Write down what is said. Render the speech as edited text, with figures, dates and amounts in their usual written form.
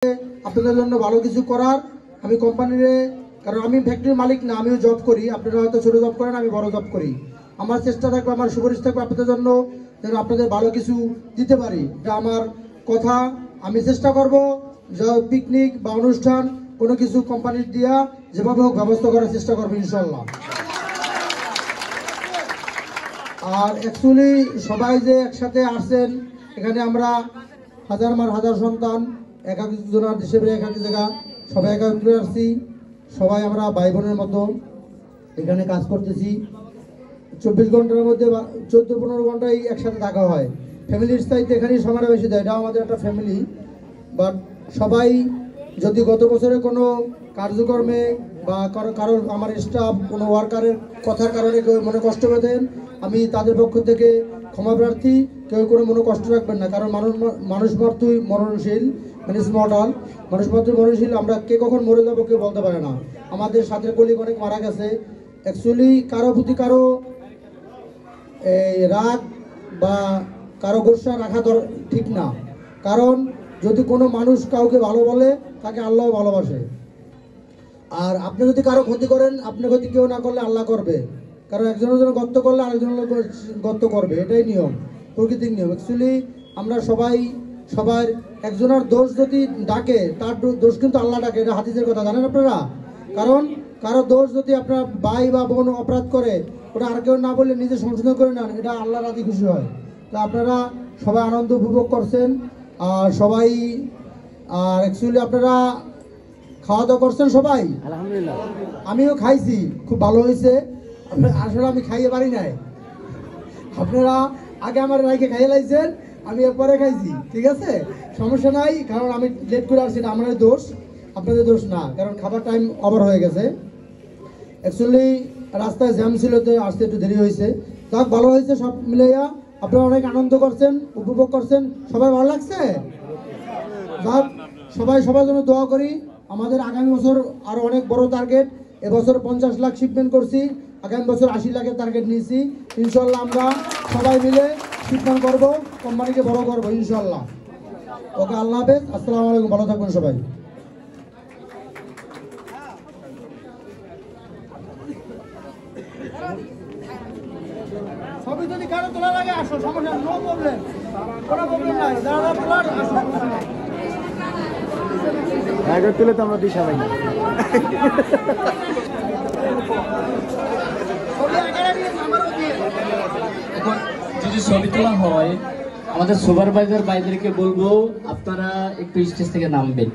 আপনাদের জন্য ভালো কিছু করার। আমি কোম্পানির, কারণ আমি ফ্যাক্টরির মালিক না, আমিও জব করি। আপনারা হয়তো ছোট জব করেন, আমি বড় জব করি। আমার চেষ্টা থাকবে, আমার সুপারিশ থাকবে আপনাদের জন্য, যেন আপনাদের ভালো কিছু দিতে পারি। এটা আমার কথা। আমি চেষ্টা করব যে পিকনিক বা অনুষ্ঠান কোনো কিছু কোম্পানির দিয়া যেভাবে হোক ব্যবস্থা করার চেষ্টা করবো ইনশাল্লাহ। আর অ্যাকচুয়ালি সবাই যে একসাথে আসছেন, এখানে আমরা হাজার সন্তান এক একজনের হিসেবে এক এক জায়গা সবাই একাত্রে আসছি। সবাই আমরা ভাই বোনের মতো এখানে কাজ করতেছি। 24 ঘন্টার মধ্যে 14-15 ঘন্টাই একসাথে থাকা হয়। ফ্যামিলির চাইতে এখানেই সময়টা বেশি দেয়। এটাও আমাদের একটা ফ্যামিলি। বাট সবাই যদি গত বছরে কোনো কার্যক্রমে বা কারো আমার স্টাফ কোনো ওয়ার্কারের কথার কারণে কেউ মনে কষ্ট পেতেন, আমি তাদের পক্ষ থেকে ক্ষমা প্রার্থী। কেউ কোনো মনে কষ্ট রাখবেন না, কারণ মানুষ মাত্রই মরণশীল, মানে মর্টাল। মানুষ মাত্রই মরণশীল। আমরা কে কখন মরে যাবো কেউ বলতে পারে না। আমাদের সাথে কলিগ অনেক মারা গেছে। অ্যাকচুয়ালি কারো প্রতি কারো রাগ বা কারো গোসা রাখা ঠিক না। কারণ যদি কোনো মানুষ কাউকে ভালো বলে, তাকে আল্লাহ ভালোবাসে। আর আপনি যদি কারো ক্ষতি করেন, আপনার ক্ষতি কেউ না করলে আল্লাহ করবে। কারণ একজনের জন্য গর্ত করলে আরেকজনের গর্ত করবে, এটাই নিয়ম, প্রকৃতির নিয়ম। অ্যাকচুয়ালি আমরা সবার একজনের দোষ যদি ডাকে, তার দোষ কিন্তু আল্লাহ ডাকে। এটা হাদিসের কথা, জানেন আপনারা? কারণ কারো দোষ যদি আপনার ভাই বা বোন অপরাধ করে, ওটা আর কেউ না বলে নিজে সংশোধন করে নেন, এটা আল্লাহ রাজি খুশি হয়। তো আপনারা সবাই আনন্দ উপভোগ করছেন। আর সবাই, আর অ্যাকচুয়ালি আপনারা খাওয়া দাওয়া করছেন সবাই? আলহামদুলিল্লাহ, আমিও খাইছি, খুব ভালো হয়েছে। আসলে আমি খাইয়ে পারি নাই, আপনারা আগে আমার রাইকে খাইয়ে লাইছেন, আমি এরপরে খাইছি। ঠিক আছে, সমস্যা নাই। কারণ আমি লেট করে আসছি, এটা আমাদের দোষ, আপনাদের দোষ না। কারণ খাবার টাইম ওভার হয়ে গেছে। অ্যাকচুয়ালি রাস্তায় জ্যাম ছিল, তো আসতে একটু দেরি হয়েছে। যাক, ভালো হয়েছে সব মিলাইয়া। আপনারা অনেক আনন্দ করছেন, উপভোগ করছেন, সবাই ভালো লাগছে। যাক, সবার জন্য দোয়া করি। আমাদের আগামী বছর আরো অনেক বড় টার্গেট। এবছর 50 লাখ শিপমেন্ট করছি, আগামী বছর 80 লাখের টার্গেট নিয়েছি। ইনশাল্লাহ আমরা সবাই মিলে শিপমেন্ট করবো, কোম্পানিকে বড় করবো ইনশাল্লাহ। ওকে, আল্লাহ হাফেজ, আসসালামু আলাইকুম, ভালো থাকবেন সবাই। সবই যদি কারো তোলা লাগে আসো, সমস্যা, নো প্রবলেম, কোনো প্রবলেম নাই। দাঁড়া তোলার আসো, আগে তুলে তো আমরা দিশা পাই না। এখন যদি ছবি তোলা হয়, আমাদের সুপারভাইজার ভাইদেরকে বলবো আপনারা একটু স্টেজ থেকে নামবেন।